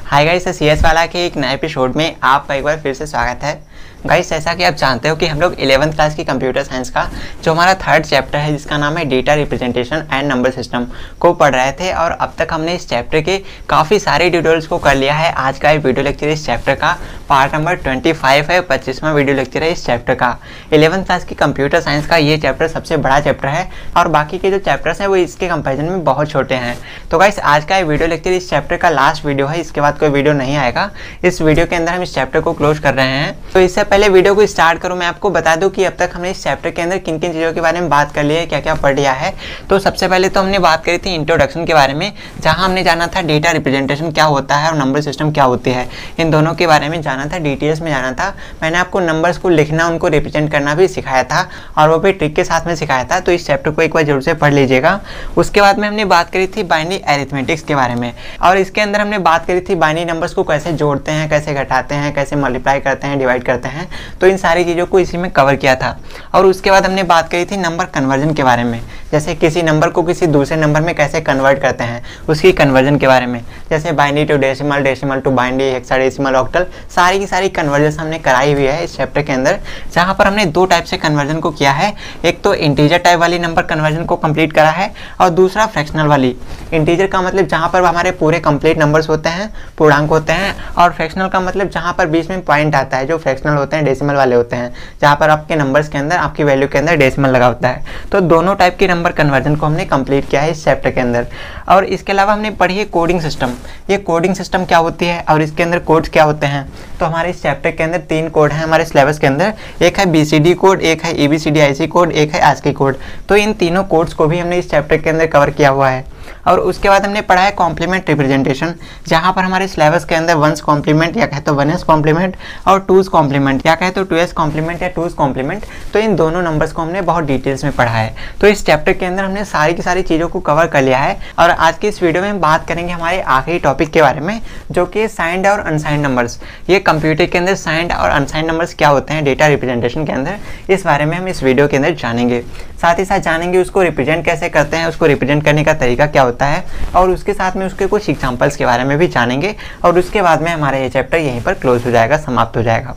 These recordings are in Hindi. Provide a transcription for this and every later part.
हाय गाइस, सीएस वाला के एक नए एपिसोड में आपका एक बार फिर से स्वागत है। गाइस, जैसा कि आप जानते हो कि हम लोग 11th क्लास की कंप्यूटर साइंस का जो हमारा थर्ड चैप्टर है जिसका नाम है data representation and number system को पढ़ रहे थे और अब तक हमने इस चैप्टर के काफ़ी सारे ट्यूटोरियल्स को कर लिया है। आज का ये वीडियो लेक्चर इस चैप्टर का पार्ट नंबर 25 है, 25वां वीडियो लेक्चर है इस चैप्टर का। 11th क्लास की कंप्यूटर साइंस का ये चैप्टर सबसे बड़ा चैप्टर है और बाकी के जो चैप्टर्स हैं वो इसके कंपेरिजन में बहुत छोटे हैं। तो गाइस, आज का ये वीडियो लेक्चर इस चैप्टर का लास्ट वीडियो है, इसके बाद कोई वीडियो नहीं आएगा। इस वीडियो के अंदर हम इस चैप्टर को क्लोज कर रहे हैं। तो इससे पहले वीडियो को स्टार्ट करूं, मैं आपको बता दूं कि अब तक हमने इस चैप्टर के अंदर किन किन चीज़ों के बारे में बात कर ली है, क्या क्या पढ़ लिया है। तो सबसे पहले तो हमने बात करी थी इंट्रोडक्शन के बारे में, जहां हमने जाना था डेटा रिप्रेजेंटेशन क्या होता है और नंबर सिस्टम क्या होती है, इन दोनों के बारे में जाना था, डिटेल्स में जाना था। मैंने आपको नंबर्स को लिखना, उनको रिप्रेजेंट करना भी सिखाया था और वो भी ट्रिक के साथ में सिखाया था। तो इस चैप्टर को एक बार जरूर से पढ़ लीजिएगा। उसके बाद में हमने बात करी थी बाइनरी अरिथमेटिक्स के बारे में और इसके अंदर हमने बात करी थी बाइनरी नंबर्स को कैसे जोड़ते हैं, कैसे घटाते हैं, कैसे मल्टीप्लाई करते हैं, डिवाइड करते हैं। तो इन सारी चीज़ों को इसी में कवर किया था। और उसके बाद हमने बात करी थी नंबर कन्वर्जन के बारे में, जैसे किसी नंबर को किसी दूसरे नंबर में कैसे कन्वर्ट करते हैं, उसकी कन्वर्जन के बारे में, जैसे binary to decimal, decimal to binary, hexadecimal, octal, सारी की सारी कन्वर्जन हमने कराई हुई है इस चैप्टर के अंदर। जहाँ पर हमने दो टाइप से कन्वर्जन को किया है, एक तो इंटीजर टाइप वाली नंबर कन्वर्जन को कंप्लीट करा है और दूसरा फ्रैक्शनल वाली। इंटीजर का मतलब जहाँ पर हमारे पूरे कंप्लीट नंबर्स होते हैं, पूर्णांक होते हैं, और फ्रैक्शनल का मतलब जहाँ पर बीच में पॉइंट आता है, जो फ्रैक्शनल होते हैं, डेसिमल वाले होते हैं, जहाँ पर आपके नंबर्स के अंदर, आपकी वैल्यू के अंदर डेसिमल लगा होता है। तो दोनों टाइप की नंबर कन्वर्जन को हमने कंप्लीट किया है इस चैप्टर के अंदर। और इसके अलावा हमने पढ़ी है कोडिंग सिस्टम। ये कोडिंग सिस्टम क्या होती है और इसके अंदर कोड्स क्या होते हैं। तो हमारे इस चैप्टर के अंदर 3 कोड हैं हमारे सिलेबस के अंदर, एक है BCD कोड, एक है ABCD कोड, एक है ASCII कोड। तो इन तीनों कोड्स को भी हमने इस चैप्टर के अंदर कवर किया हुआ है। और उसके बाद हमने पढ़ा है कॉम्प्लीमेंट रिप्रेजेंटेशन, जहाँ पर हमारे सिलेबस के अंदर 1s कॉम्प्लीमेंट या कहे तो 1s कॉम्प्लीमेंट और 2s कॉम्प्लीमेंट या कहे तो 2s कॉम्प्लीमेंट या 2s कॉम्प्लीमेंट। तो इन दोनों नंबर्स को हमने बहुत डिटेल्स में पढ़ा है। तो इस चैप्टर के अंदर हमने सारी की सारी चीज़ों को कवर कर लिया है। और आज की इस वीडियो में हम बात करेंगे हमारे आखिरी टॉपिक के बारे में, जो कि साइंड और अनसाइंड नंबर्स। ये कंप्यूटर के अंदर साइंड और अनसाइंड नंबर्स क्या होते हैं डेटा रिप्रेजेंटेशन के अंदर, इस बारे में हम इस वीडियो के अंदर जानेंगे। साथ ही साथ जानेंगे उसको रिप्रेजेंट कैसे करते हैं, उसको रिप्रेजेंट करने का तरीका क्या होता है, और उसके साथ में उसके कुछ एग्जांपल्स के बारे में भी जानेंगे। और उसके बाद में हमारा ये चैप्टर यहीं पर क्लोज हो जाएगा, समाप्त हो जाएगा।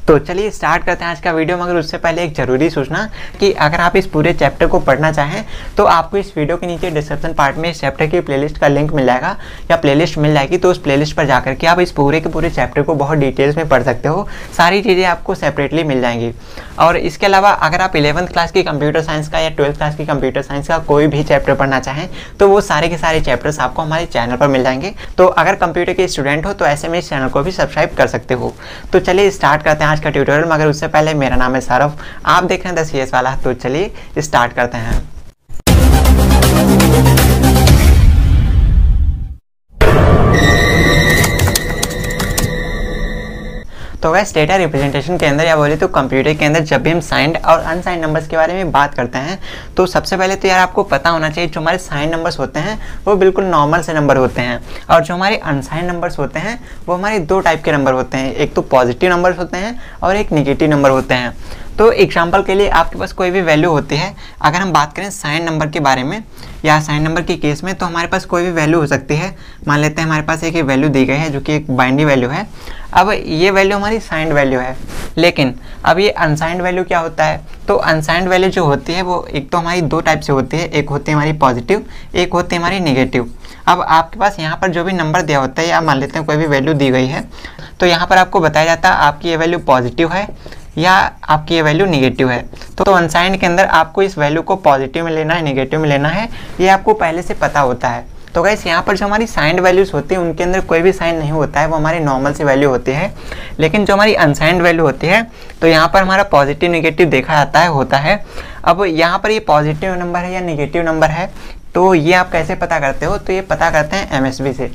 तो चलिए स्टार्ट करते हैं आज का वीडियो। मगर उससे पहले एक ज़रूरी सूचना कि अगर आप इस पूरे चैप्टर को पढ़ना चाहें तो आपको इस वीडियो के नीचे डिस्क्रिप्शन पार्ट में इस चैप्टर की प्लेलिस्ट का लिंक मिल जाएगा या प्लेलिस्ट मिल जाएगी। तो उस प्लेलिस्ट पर जाकर के आप इस पूरे के पूरे चैप्टर को बहुत डिटेल्स में पढ़ सकते हो, सारी चीज़ें आपको सेपरेटली मिल जाएंगी। और इसके अलावा अगर आप 11th क्लास की कंप्यूटर साइंस का या 12th क्लास की कंप्यूटर साइंस का कोई भी चैप्टर पढ़ना चाहें तो वो सारे के सारे चैप्टर्स आपको हमारे चैनल पर मिल जाएंगे। तो अगर कंप्यूटर के स्टूडेंट हो तो ऐसे में इस चैनल को भी सब्सक्राइब कर सकते हो। तो चलिए स्टार्ट करते हैं आज का ट्यूटोरियल। मगर उससे पहले मेरा नाम है सौरभ, आप देख रहे हैं द CS वाला। तो चलिए स्टार्ट करते हैं। तो वैसे डेटा रिप्रेजेंटेशन के अंदर या बोले तो कंप्यूटर के अंदर जब भी हम साइंड और अनसाइंड नंबर्स के बारे में बात करते हैं तो सबसे पहले तो यार आपको पता होना चाहिए जो हमारे साइंड नंबर्स होते हैं वो बिल्कुल नॉर्मल से नंबर होते हैं, और जो हमारे अनसाइंड नंबर्स होते हैं वो हमारे 2 टाइप के नंबर होते हैं, एक तो पॉजिटिव नंबर्स होते हैं और एक निगेटिव नंबर होते हैं। तो एग्जाम्पल के लिए आपके पास कोई भी वैल्यू होती है, अगर हम बात करें साइन नंबर के बारे में या साइन नंबर के केस में, तो हमारे पास कोई भी वैल्यू हो सकती है। मान लेते हैं हमारे पास एक वैल्यू दी गई है जो कि एक बाइनरी वैल्यू है। अब ये वैल्यू हमारी साइंड वैल्यू है, लेकिन अब ये अनसाइंड वैल्यू क्या होता है। तो अनसाइंड वैल्यू जो होती है वो एक तो हमारी 2 टाइप से होती है, एक होती है हमारी पॉजिटिव, एक होती है हमारी निगेटिव। अब आपके पास यहाँ पर जो भी नंबर दिया होता है या मान लेते हैं कोई भी वैल्यू दी गई है, तो यहाँ पर आपको बताया जाता है आपकी ये वैल्यू पॉजिटिव है या आपकी ये वैल्यू निगेटिव है। तो अनसाइंड के अंदर आपको इस वैल्यू को पॉजिटिव में लेना है, निगेटिव में लेना है, ये आपको पहले से पता होता है। तो गाइस, यहाँ पर जो हमारी साइंड वैल्यूज़ होती है उनके अंदर कोई भी साइन नहीं होता है, वो हमारी नॉर्मल से वैल्यू होती है। लेकिन जो हमारी अनसाइंड वैल्यू होती है तो यहाँ पर हमारा पॉजिटिव निगेटिव देखा जाता है, होता है। अब यहाँ पर ये पॉजिटिव नंबर है या निगेटिव नंबर है, तो ये आप कैसे पता करते हो। तो ये पता करते हैं MSB से।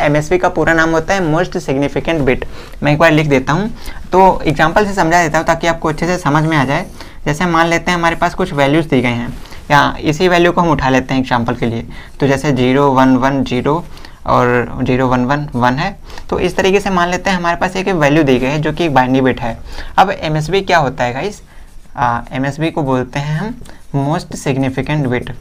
MSB का पूरा नाम होता है मोस्ट सिग्निफिकेंट बिट। मैं एक बार लिख देता हूँ, तो एग्जांपल से समझा देता हूँ ताकि आपको अच्छे से समझ में आ जाए। जैसे मान लेते हैं हमारे पास कुछ वैल्यूज़ दी गई हैं, या इसी वैल्यू को हम उठा लेते हैं एग्जांपल के लिए। तो जैसे 0 1 1 0 और 0 1 1 1 है। तो इस तरीके से मान लेते हैं हमारे पास एक वैल्यू दी गई है जो कि एक बाइनरी बिट है। अब MSB क्या होता है गाइस, MSB को बोलते हैं हम मोस्ट सिग्निफिकेंट बिट।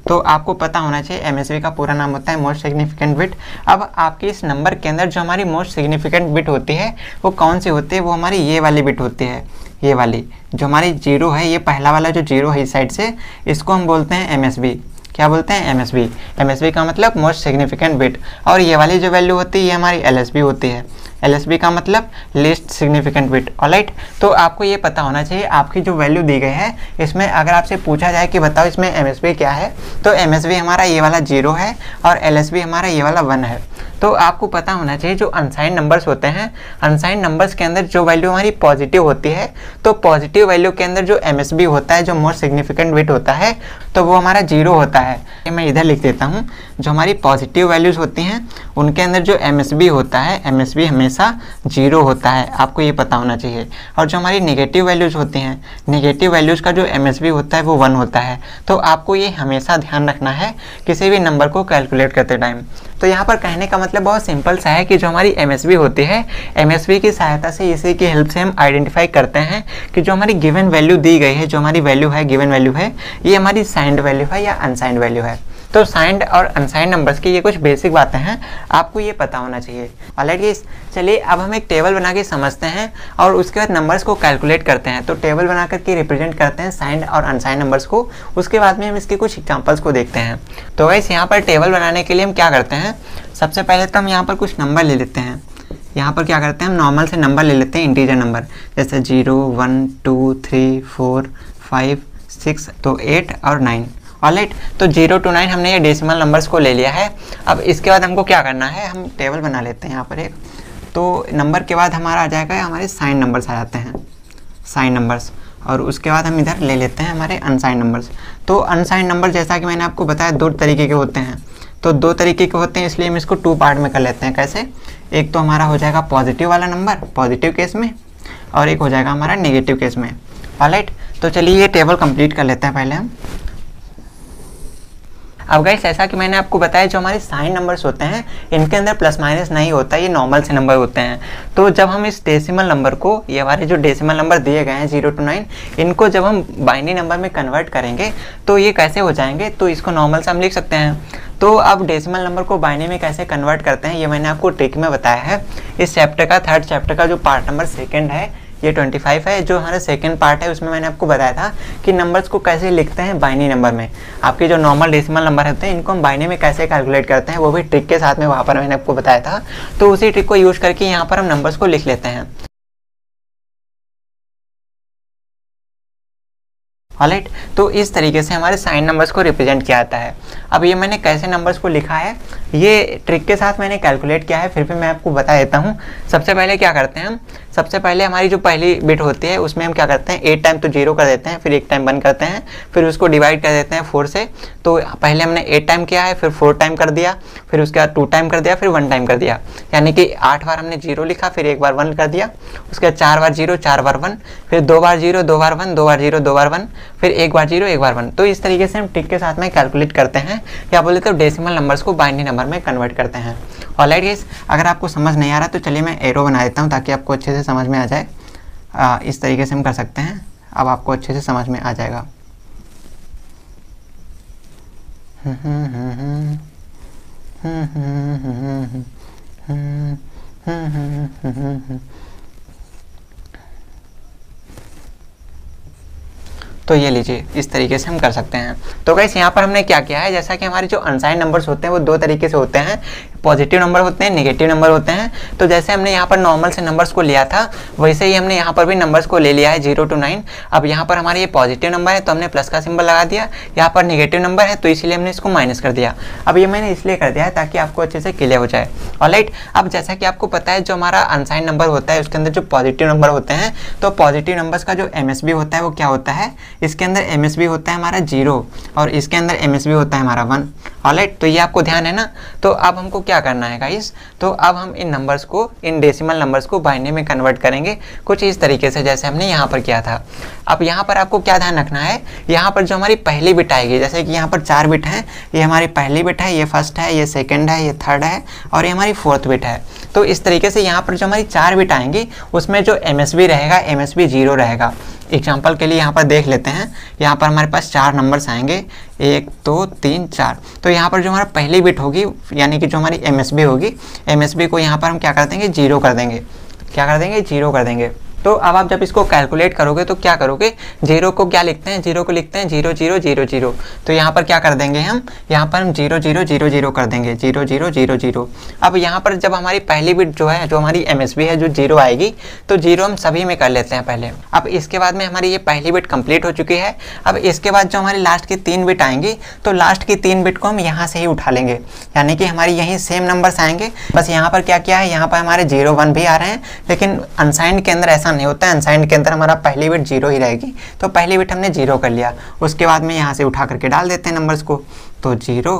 तो आपको पता होना चाहिए MSB का पूरा नाम होता है मोस्ट सिग्निफिकेंट बिट। अब आपके इस नंबर के अंदर जो हमारी मोस्ट सिग्निफिकेंट बिट होती है वो कौन सी होती है, वो हमारी ये वाली बिट होती है। ये वाली जो हमारी 0 है, ये पहला वाला जो 0 है इस साइड से, इसको हम बोलते हैं MSB। क्या बोलते हैं? MSB। MSB का मतलब मोस्ट सिग्निफिकेंट बिट। और ये वाली जो वैल्यू होती है ये हमारी LSB होती है। LSB का मतलब लीस्ट सिग्निफिकेंट बिट। ऑलराइट, तो आपको ये पता होना चाहिए आपकी जो वैल्यू दी गई है इसमें अगर आपसे पूछा जाए कि बताओ इसमें MSB क्या है, तो MSB हमारा ये वाला 0 है और LSB हमारा ये वाला 1 है। तो आपको पता होना चाहिए जो अनसाइंड नंबर्स होते हैं, अनसाइंड नंबर्स के अंदर जो वैल्यू हमारी पॉजिटिव होती है, तो पॉजिटिव वैल्यू के अंदर जो MSB होता है, जो मोस्ट सिग्निफिकेंट बिट होता है, तो वो हमारा 0 होता है। मैं इधर लिख देता हूँ, जो हमारी पॉजिटिव वैल्यूज़ होती हैं उनके अंदर जो MSB होता है, MSB हमेशा 0 होता है, आपको ये पता होना चाहिए। और जो हमारी नेगेटिव वैल्यूज़ होती हैं, नेगेटिव वैल्यूज़ का जो MSB होता है वो 1 होता है। तो आपको ये हमेशा ध्यान रखना है किसी भी नंबर को कैलकुलेट करते टाइम। तो यहाँ पर कहने का मतलब बहुत सिंपल सा है कि जो हमारी MSB होती है, MSB की सहायता से, इसी की हेल्प से हम आइडेंटिफाई करते हैं कि जो हमारी गिवन वैल्यू दी गई है, जो हमारी वैल्यू है, गिवन वैल्यू है, ये हमारी साइंड वैल्यू है या अनसाइंड वैल्यू है। तो साइंड और अनसाइंड नंबर्स की ये कुछ बेसिक बातें हैं, आपको ये पता होना चाहिए। ऑलराइट गाइस, चलिए अब हम एक टेबल बना के समझते हैं और उसके बाद नंबर्स को कैलकुलेट करते हैं। तो टेबल बना करके रिप्रेजेंट करते हैं साइंड और अनसाइंड नंबर्स को, उसके बाद में हम इसके कुछ एग्जांपल्स को देखते हैं। तो गाइस यहाँ पर टेबल बनाने के लिए हम क्या करते हैं, सबसे पहले तो हम यहाँ पर कुछ नंबर ले लेते हैं। यहाँ पर क्या करते हैं, हम नॉर्मल से नंबर ले लेते हैं, इंटीजर नंबर, जैसे 0, 1, 2, 3, 4, 5, 6, तो 8 और 9। ऑलराइट, तो 0 to 9 हमने ये डेसिमल नंबर्स को ले लिया है। अब इसके बाद हमको क्या करना है, हम टेबल बना लेते हैं यहाँ पर एक। तो नंबर के बाद हमारा आ जाएगा हमारे साइन नंबर्स आ जाते हैं, साइन नंबर्स। और उसके बाद हम इधर ले लेते हैं हमारे अनसाइन नंबर्स। तो अनसाइन नंबर जैसा कि मैंने आपको बताया 2 तरीके के होते हैं। तो 2 तरीके के होते हैं, इसलिए हम इसको 2 पार्ट में कर लेते हैं। कैसे? एक तो हमारा हो जाएगा पॉजिटिव वाला नंबर, पॉजिटिव केस में, और एक हो जाएगा हमारा नेगेटिव केस में। ऑलराइट, तो चलिए ये टेबल कंप्लीट कर लेते हैं पहले हम। अब गाइस, ऐसा कि मैंने आपको बताया जो हमारे साइन नंबर्स होते हैं इनके अंदर प्लस माइनस नहीं होता, ये नॉर्मल से नंबर होते हैं। तो जब हम इस डेसिमल नंबर को, ये हमारे जो डेसिमल नंबर दिए गए हैं 0 to 9, इनको जब हम बाइनरी नंबर में कन्वर्ट करेंगे तो ये कैसे हो जाएंगे, तो इसको नॉर्मल से हम लिख सकते हैं। तो अब डेसिमल नंबर को बाइनरी में कैसे कन्वर्ट करते हैं ये मैंने आपको ट्रिक में बताया है। इस चैप्टर का 3rd चैप्टर का जो पार्ट नंबर 2 है, ये 25 है, जो हमारा 2nd पार्ट है, उसमें मैंने आपको बताया था कि नंबर्स को कैसे लिखते हैं बाइनरी नंबर में। आपके जो नॉर्मल डेसिमल नंबर होते हैं इनको हम बाइनरी में कैसे कैलकुलेट करते हैं, वो भी ट्रिक के साथ में वहाँ पर मैंने आपको बताया था। तो उसी ट्रिक को यूज करके यहाँ पर हम नंबर्स को लिख लेते हैं। ऑलराइट, तो इस तरीके से हमारे साइन नंबर्स को रिप्रेजेंट किया जाता है। अब ये मैंने कैसे नंबर्स को लिखा है, ये ट्रिक के साथ मैंने कैलकुलेट किया है, फिर भी मैं आपको बता देता हूँ। सबसे पहले क्या करते हैं हम, सबसे पहले हमारी जो पहली बिट होती है उसमें हम क्या करते हैं, 8 टाइम तो 0 कर देते हैं, फिर 1 टाइम 1 करते हैं, फिर उसको डिवाइड कर देते हैं 4 से। तो पहले हमने 8 टाइम किया है, फिर 4 टाइम कर दिया, फिर उसके बाद 2 टाइम कर दिया, फिर 1 टाइम कर दिया, यानी कि 8 बार हमने 0 लिखा, फिर 1 बार 1 कर दिया, उसके बाद 4 बार 0, 4 बार 1, फिर 2 बार 0, 2 बार 1, 2 बार 0, 2 बार 1, फिर 1 बार 0, 1 बार 1। तो इस तरीके से हम ट्रिक के साथ में कैलकुलेट करते हैं, या बोले तो डेसिमल नंबर्स को बाइनरी नंबर में कन्वर्ट करते हैं। ऑलराइट गाइस, अगर आपको समझ नहीं आ रहा तो चलिए मैं एरो बना देता हूँ ताकि आपको अच्छे से समझ में आ जाए। इस तरीके से हम कर सकते हैं, अब आपको अच्छे से समझ में आ जाएगा। तो ये लीजिए, इस तरीके से हम कर सकते हैं। तो गाइस यहाँ पर हमने क्या किया है, जैसा कि हमारे जो अनसाइन नंबर्स होते हैं वो 2 तरीके से होते हैं, पॉजिटिव नंबर होते हैं, नेगेटिव नंबर होते हैं। तो जैसे हमने यहाँ पर नॉर्मल से नंबर्स को लिया था वैसे ही हमने यहाँ पर भी नंबर्स को ले लिया है 0 to 9। अब यहाँ पर हमारे ये पॉजिटिव नंबर है तो हमने प्लस का सिंबल लगा दिया, यहाँ पर नेगेटिव नंबर है तो इसलिए हमने इसको माइनस कर दिया। अब ये मैंने इसलिए कर दिया है ताकि आपको अच्छे से क्लियर हो जाए। ऑलराइट, अब जैसा कि आपको पता है जो हमारा अनसाइन नंबर होता है उसके अंदर जो पॉजिटिव नंबर होते हैं, तो पॉजिटिव नंबर्स का जो MSB होता है वो क्या होता है, इसके अंदर MSB होता है हमारा 0 और इसके अंदर MSB होता है हमारा 1। ऑलराइट, तो ये आपको ध्यान है ना। तो अब हमको क्या करना है गाइस, तो अब हम इन नंबर्स को, इन डेसिमल नंबर्स को बाइनरी में कन्वर्ट करेंगे कुछ इस तरीके से जैसे हमने यहाँ पर किया था। अब यहाँ पर आपको क्या ध्यान रखना है, यहाँ पर जो हमारी पहली बिट आएगी, जैसे कि यहाँ पर 4 बिट हैं, ये हमारी पहली बिट है, ये फर्स्ट है, ये सेकंड है, ये थर्ड है और ये हमारी 4th बिट है। तो इस तरीके से यहाँ पर जो हमारी 4 बिट आएंगी उसमें जो MSB रहेगा, MSB 0 रहेगा। एग्जाम्पल के लिए यहाँ पर देख लेते हैं, यहाँ पर हमारे पास 4 नंबर्स आएंगे 1 2 3 4। तो यहाँ पर जो हमारा पहली बिट होगी यानी कि जो हमारी MSB होगी, MSB को यहाँ पर हम क्या कर देंगे, 0 कर देंगे। क्या कर देंगे, 0 कर देंगे। तो अब आप जब इसको कैलकुलेट करोगे तो क्या करोगे, 0 को क्या लिखते हैं, 0 को लिखते हैं 0 0 0 0। तो यहाँ पर क्या कर देंगे हम, यहाँ पर हम 0 0 0 0 कर देंगे, 0 0 0 0। अब यहाँ पर जब हमारी पहली बिट जो है, जो हमारी MSB है, जो 0 आएगी, तो 0 हम सभी में कर लेते हैं पहले। अब इसके बाद में हमारी ये पहली बिट कंप्लीट हो चुकी है। अब इसके बाद जो हमारी लास्ट की 3 बिट आएंगी, तो लास्ट की 3 बिट को हम यहाँ से ही उठा लेंगे, यानी कि हमारी यही सेम नंबर्स आएंगे। बस यहाँ पर क्या क्या है, यहाँ पर हमारे 0 1 भी आ रहे हैं, लेकिन अनसाइंड के अंदर ऐसा नहीं होता है। अनसाइंड के अंदर हमारा पहली बिट 0 ही रहेगी। तो पहली बिट हमने 0 कर लिया, उसके बाद में यहाँ से उठा करके डाल देते हैं नंबर्स को। तो 0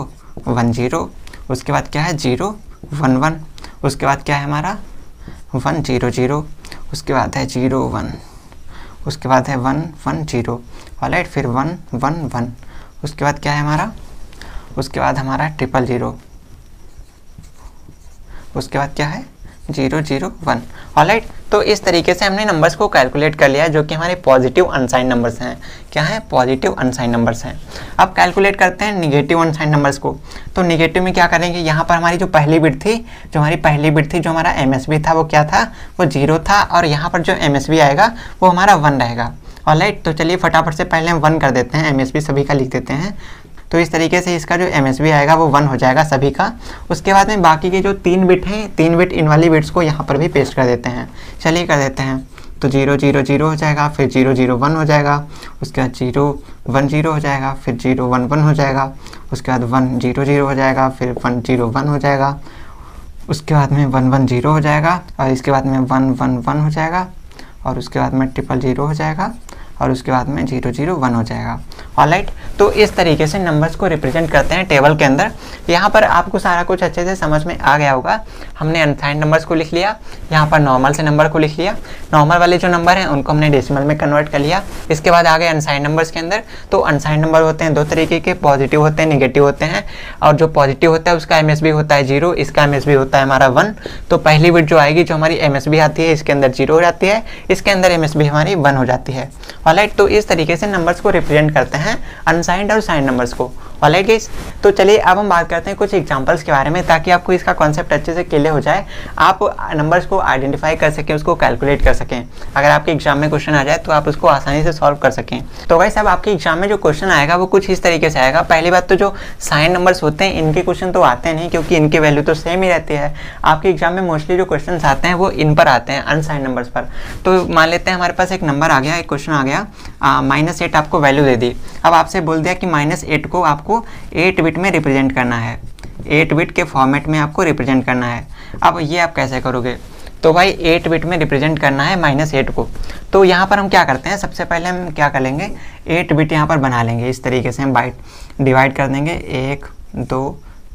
1 0, उसके बाद क्या है 0 1 1, उसके बाद क्या है हमारा 1 0 0, उसके बाद है 0 1, उसके बाद है 1 1 0, ऑलराइट, फिर 1 1 1, उसके बाद क्या है हमारा, उसके बाद हमारा 0 0, उसके बाद क्या है 0 0 1, ऑलराइट। तो इस तरीके से हमने नंबर्स को कैलकुलेट कर लिया है, जो कि हमारे पॉजिटिव अनसाइन नंबर्स हैं। क्या है, पॉजिटिव अनसाइन नंबर्स हैं। अब कैलकुलेट करते हैं निगेटिव अनसाइन नंबर्स को। तो निगेटिव में क्या करेंगे, यहाँ पर हमारी जो पहली बिट थी, जो हमारा MSB था, वो क्या था, वो 0 था, और यहाँ पर जो MSB आएगा वो हमारा 1 रहेगा, ऑलराइट। तो चलिए फटाफट से पहले हम 1 कर देते हैं, MSB सभी का लिख देते हैं। तो इस तरीके से इसका जो MSB आएगा वो 1 हो जाएगा सभी का। उसके बाद में बाकी के जो 3 बिट हैं, 3 बिट इन वाली बिट्स को यहाँ पर भी पेस्ट कर देते हैं। चलिए कर देते हैं। तो 0 0 0 हो जाएगा, फिर 0 0 1 हो जाएगा, उसके बाद 0 1 0 हो जाएगा, फिर 0 1 1 हो जाएगा, उसके बाद 1 0 0 हो जाएगा, फिर 1 0 1 हो जाएगा, उसके बाद में 1 1 0 हो जाएगा, और इसके बाद में 1 1 1 हो जाएगा, और उसके बाद में 0 0 हो जाएगा, और उसके बाद में 0 0 1 हो जाएगा, ऑलराइट। तो इस तरीके से नंबर्स को रिप्रेजेंट करते हैं टेबल के अंदर। यहाँ पर आपको सारा कुछ अच्छे से समझ में आ गया होगा। हमने अनसाइंड नंबर्स को लिख लिया, यहाँ पर नॉर्मल से नंबर को लिख लिया, नॉर्मल वाले जो नंबर हैं उनको हमने डेसिमल में कन्वर्ट कर लिया। इसके बाद आ गए अनसाइंड नंबर्स के अंदर। तो अनसाइंड नंबर होते हैं 2 तरीके के, पॉजिटिव होते हैं, निगेटिव होते हैं। और जो पॉजिटिव होता है उसका MSB होता है 0, इसका MSB होता है हमारा 1। तो पहली बिट जो आएगी, जो हमारी MSB आती है, इसके अंदर 0 हो जाती है, इसके अंदर MSB हमारी 1 हो जाती है, ऑलराइट। तो इस तरीके से नंबर्स को रिप्रेजेंट करते हैं अनसाइंड और साइंड नंबर्स को, ऑलराइट गाइस। तो चलिए अब हम बात करते हैं कुछ एग्जांपल्स के बारे में, ताकि आपको इसका कॉन्सेप्ट अच्छे से क्लियर हो जाए, आप नंबर्स को आइडेंटिफाई कर सकें, उसको कैलकुलेट कर सकें। अगर आपके एग्जाम में क्वेश्चन आ जाए तो आप उसको आसानी से सॉल्व कर सकें। तो गाइस अब आपके एग्जाम में जो क्वेश्चन आएगा वो कुछ इस तरीके से आएगा। पहली बात तो जो साइन नंबर्स होते हैं इनके क्वेश्चन तो आते नहीं, क्योंकि इनकी वैल्यू तो सेम ही रहती है। आपके एग्जाम में मोस्टली जो क्वेश्चन आते हैं वो इन पर आते हैं, अनसाइन नंबर्स पर। तो मान लेते हैं हमारे पास एक नंबर आ गया, एक क्वेश्चन आ गया, -8 आपको वैल्यू दे दी। अब आपसे बोल दिया कि -8 को आपको 8 बिट में रिप्रेजेंट करना है, 8 बिट के फॉर्मेट में आपको रिप्रेजेंट करना है। अब ये आप कैसे करोगे, तो भाई 8 बिट में रिप्रेजेंट करना है -8 को। तो यहाँ पर हम क्या करते हैं, सबसे पहले हम क्या कर लेंगे, 8 बिट यहाँ पर बना लेंगे। इस तरीके से हम डिवाइड कर देंगे, 1 2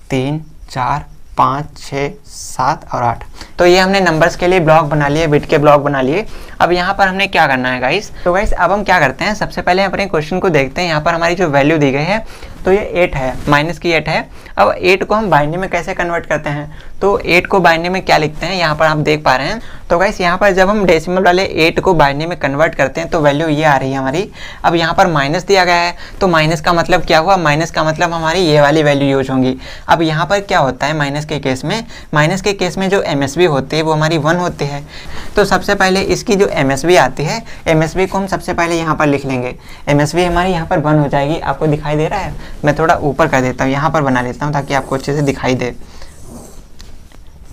3 4 5 6 7 और 8। तो ये हमने नंबर्स के लिए ब्लॉक बना लिए, बिट के ब्लॉक बना लिए। अब यहाँ पर हमने क्या करना है गाइस, तो गाइस अब हम क्या करते हैं, सबसे पहले अपने क्वेश्चन को देखते हैं। यहाँ पर हमारी जो वैल्यू दी गई है तो ये 8 है, माइनस की 8 है। अब 8 को हम बाइनरी में कैसे कन्वर्ट करते हैं, तो 8 को बाइनरी में क्या लिखते हैं, यहाँ पर आप देख पा रहे हैं। तो गाइस यहाँ पर जब हम डेसिमल वाले 8 को बाइनरी में कन्वर्ट करते हैं तो वैल्यू ये आ रही है हमारी। अब यहाँ पर माइनस दिया गया है, तो माइनस का मतलब क्या हुआ, माइनस का मतलब हमारी ये वाली वैल्यू यूज होंगी। अब यहाँ पर क्या होता है माइनस के केस में जो MSB होती है वो हमारी 1 होती है। तो सबसे पहले इसकी जो MSB आती है, MSB को हम सबसे पहले यहाँ पर लिख लेंगे। MSB हमारी यहाँ पर 1 हो जाएगी। आपको दिखाई दे रहा है, मैं थोड़ा ऊपर कर देता हूँ, यहाँ पर बना लेता हूँ ताकि आपको अच्छे से दिखाई दे।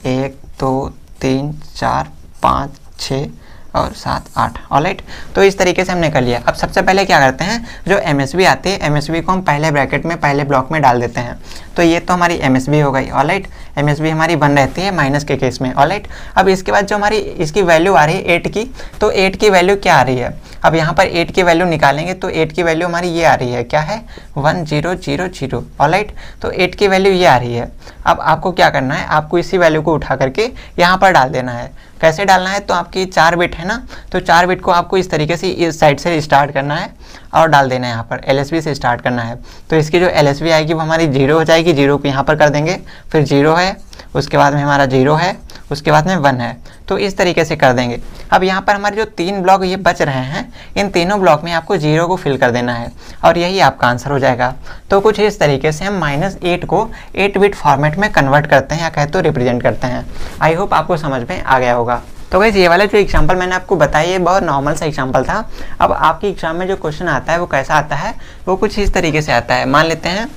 1 2 3 4 5 6 और 7 8, ऑलराइट। तो इस तरीके से हमने कर लिया। अब सबसे पहले क्या करते हैं, जो MSB आती है MSB को हम पहले ब्रैकेट में पहले ब्लॉक में डाल देते हैं। तो ये तो हमारी MSB हो गई, ऑलराइट। MSB हमारी 1 रहती है माइनस के केस में, ऑलराइट। अब इसके बाद जो हमारी इसकी वैल्यू आ रही है 8 की, तो 8 की वैल्यू क्या आ रही है, अब यहाँ पर 8 की वैल्यू निकालेंगे तो 8 की वैल्यू हमारी ये आ रही है, क्या है 1 0 0 0, ऑलराइट। तो 8 की वैल्यू ये आ रही है। अब आपको क्या करना है, आपको इसी वैल्यू को उठा करके यहाँ पर डाल देना है। कैसे डालना है, तो आपकी 4 बिट है ना, तो 4 बिट को आपको इस तरीके से इस साइड से स्टार्ट करना है और डाल देना है। यहाँ पर LSB से स्टार्ट करना है। तो इसकी जो LSB आएगी वो हमारी 0 हो जाएगी, 0 को यहाँ पर कर देंगे, फिर 0 है, उसके बाद में हमारा 0 है, उसके बाद में 1 है। तो इस तरीके से कर देंगे। अब यहाँ पर हमारे जो 3 ब्लॉक ये बच रहे हैं, इन तीनों ब्लॉक में आपको 0 को फिल कर देना है और यही आपका आंसर हो जाएगा। तो कुछ इस तरीके से हम -8 को 8 बिट फॉर्मेट में कन्वर्ट करते हैं या कहे तो रिप्रेजेंट करते हैं। आई होप आपको समझ में आ गया होगा। तो गाइस ये वाला जो एग्जाम्पल मैंने आपको बताया ये बहुत नॉर्मल सा एग्जाम्पल था। अब आपकी एग्जाम में जो क्वेश्चन आता है वो कैसा आता है, वो कुछ इस तरीके से आता है। मान लेते हैं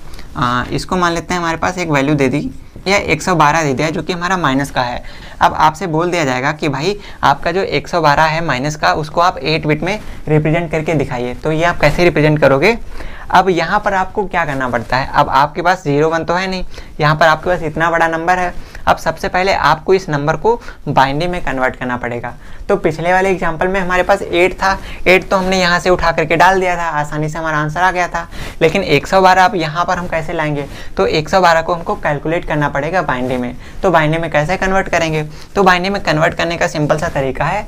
इसको मान लेते हैं हमारे पास एक वैल्यू दे दी या 112 दे दिया जो कि हमारा माइनस का है। अब आपसे बोल दिया जाएगा कि भाई आपका जो 112 है माइनस का, उसको आप 8 बिट में रिप्रेजेंट करके दिखाइए। तो ये आप कैसे रिप्रेजेंट करोगे? अब यहाँ पर आपको क्या करना पड़ता है, अब आपके पास 0 1 तो है नहीं, यहाँ पर आपके पास इतना बड़ा नंबर है। अब सबसे पहले आपको इस नंबर को बाइनरी में कन्वर्ट करना पड़ेगा। तो पिछले वाले एग्जांपल में हमारे पास 8 था, 8 तो हमने यहाँ से उठा करके डाल दिया था, आसानी से हमारा आंसर आ गया था। लेकिन 112 अब यहाँ पर हम कैसे लाएंगे? तो 112 को हमको कैलकुलेट करना पड़ेगा बाइनरी में। तो बाइनरी में कैसे कन्वर्ट करेंगे? तो बाइनरी में कन्वर्ट करने का सिंपल सा तरीका है,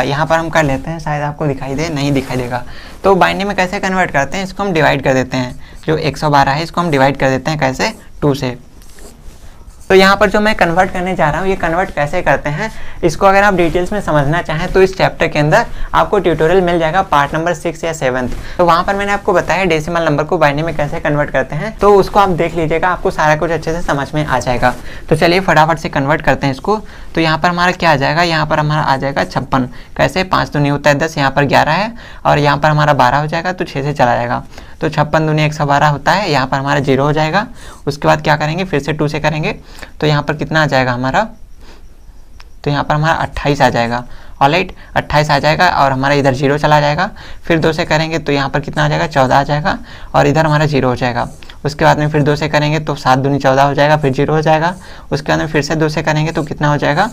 यहाँ पर हम कर लेते हैं, शायद आपको दिखाई दे, नहीं दिखाई देगा। तो बाइनरी में कैसे कन्वर्ट करते हैं, इसको हम डिवाइड कर देते हैं। जो 112 है इसको हम डिवाइड कर देते हैं, कैसे? 2 से। तो यहाँ पर जो मैं कन्वर्ट करने जा रहा हूँ, ये कन्वर्ट कैसे करते हैं, इसको अगर आप डिटेल्स में समझना चाहें तो इस चैप्टर के अंदर आपको ट्यूटोरियल मिल जाएगा, पार्ट नंबर 6 या 7। तो वहाँ पर मैंने आपको बताया डेसिमल नंबर को बाइनरी में कैसे कन्वर्ट करते हैं, तो उसको आप देख लीजिएगा, आपको सारा कुछ अच्छे से समझ में आ जाएगा। तो चलिए फटाफट से कन्वर्ट करते हैं इसको। तो यहाँ पर हमारा क्या आ जाएगा, यहाँ पर हमारा आ जाएगा 56। कैसे? 5 दूनी होता है 10, यहाँ पर 11 है और यहाँ पर हमारा 12 हो जाएगा, तो 6 से चला जाएगा। तो 56 दूनी 112 होता है, यहाँ पर हमारा 0 हो जाएगा। उसके बाद क्या करेंगे, फिर से 2 से करेंगे तो यहाँ पर कितना आ जाएगा हमारा, तो यहाँ पर हमारा 28 आ जाएगा। ऑलराइट, 28 आ जाएगा और हमारा इधर 0 चला जाएगा। फिर 2 से करेंगे तो यहाँ पर कितना आ जाएगा, 14 आ जाएगा और इधर हमारा 0 हो जाएगा। उसके बाद में फिर 2 से करेंगे तो 7 दूनी 14 हो जाएगा, फिर 0 हो जाएगा। उसके बाद में फिर से 2 से करेंगे तो कितना हो जाएगा,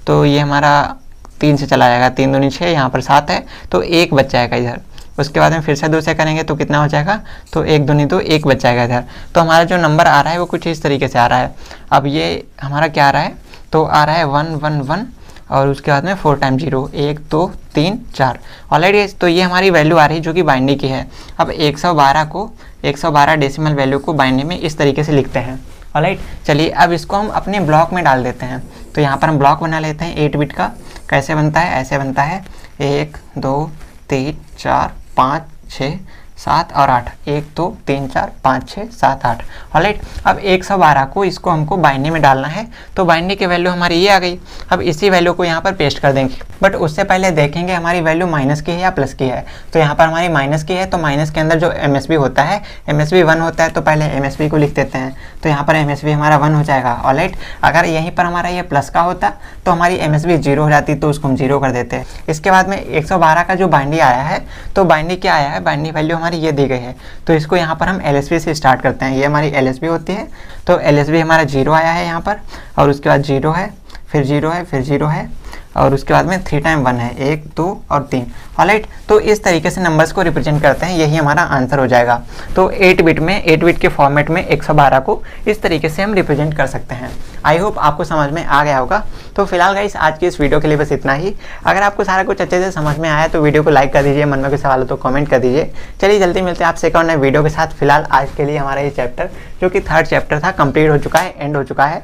तो ये हमारा 3 से चला जाएगा, 3 दूनी 6, यहाँ पर 7 है तो 1 बच जाएगा इधर। उसके बाद में फिर से 2 से करेंगे तो कितना हो जाएगा, तो 1 दूनी तो 1 बच जाएगा इधर। तो हमारा जो नंबर आ रहा है वो कुछ इस तरीके से आ रहा है। अब ये हमारा क्या आ रहा है, तो आ रहा है 1 1 1 और उसके बाद में 4 टाइम 0, 1 2 3 4। ऑलरेडी तो ये हमारी वैल्यू आ रही है जो कि बाइनरी की है। अब 112 डेसिमल वैल्यू को बाइनरी में इस तरीके से लिखते हैं। ऑलराइट, चलिए अब इसको हम अपने ब्लॉक में डाल देते हैं। तो यहाँ पर हम ब्लॉक बना लेते हैं 8 बिट का। कैसे बनता है? ऐसे बनता है 1 2 3 4 5 6 7 और 8, 1 2 3 4 5 6 7 8। ऑलराइट, अब 112 को इसको हमको बाइनरी में डालना है। तो बाइनरी की वैल्यू हमारी ये आ गई। अब इसी वैल्यू को यहाँ पर पेस्ट कर देंगे, बट उससे पहले देखेंगे हमारी वैल्यू माइनस की है या प्लस की है। तो यहाँ पर हमारी माइनस की है, तो माइनस के अंदर जो MSB होता है, MSB 1 होता है, तो पहले MSB को लिख देते हैं। तो यहाँ पर MSB हमारा 1 हो जाएगा। ऑलराइट, अगर यहीं पर हमारा ये प्लस का होता तो हमारी MSB 0 हो जाती, तो उसको हम 0 कर देते हैं। इसके बाद में 112 का जो बाइनरी आया है, तो बाइनरी क्या आया है, बाइनरी वैल्यू हमारी ये दी गई है। तो इसको यहाँ पर हम LSB से स्टार्ट करते हैं। ये हमारी LSB होती है, तो LSB हमारा 0 आया है यहाँ पर, और उसके बाद 0 है, फिर 0 है, फिर 0 है, और उसके बाद में 3 टाइम 1 है, 1 2 और 3। ऑलराइट, तो इस तरीके से नंबर्स को रिप्रेजेंट करते हैं, यही हमारा आंसर हो जाएगा। तो 8 बिट के फॉर्मेट में 112 को इस तरीके से हम रिप्रेजेंट कर सकते हैं। आई होप आपको समझ में आ गया होगा। तो फिलहाल गाइस आज की इस वीडियो के लिए बस इतना ही। अगर आपको सारा कुछ अच्छे से समझ में आया तो वीडियो को लाइक कर दीजिए, मन में कोई सवाल हो तो कमेंट कर दीजिए। चलिए जल्दी मिलते हैं आपसे एक और नए वीडियो के साथ। फिलहाल आज के लिए हमारा ये चैप्टर जो कि 3rd चैप्टर था कंप्लीट हो चुका है, एंड हो चुका है।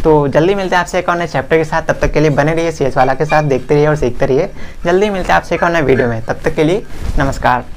तो जल्दी मिलते हैं आपसे एक और नए चैप्टर के साथ। तब तक के लिए बने रहिए CS वाला के साथ, देखते रहिए और सीखते रहिए। जल्दी मिलते हैं आपसे एक और नए वीडियो में, तब तक के लिए नमस्कार।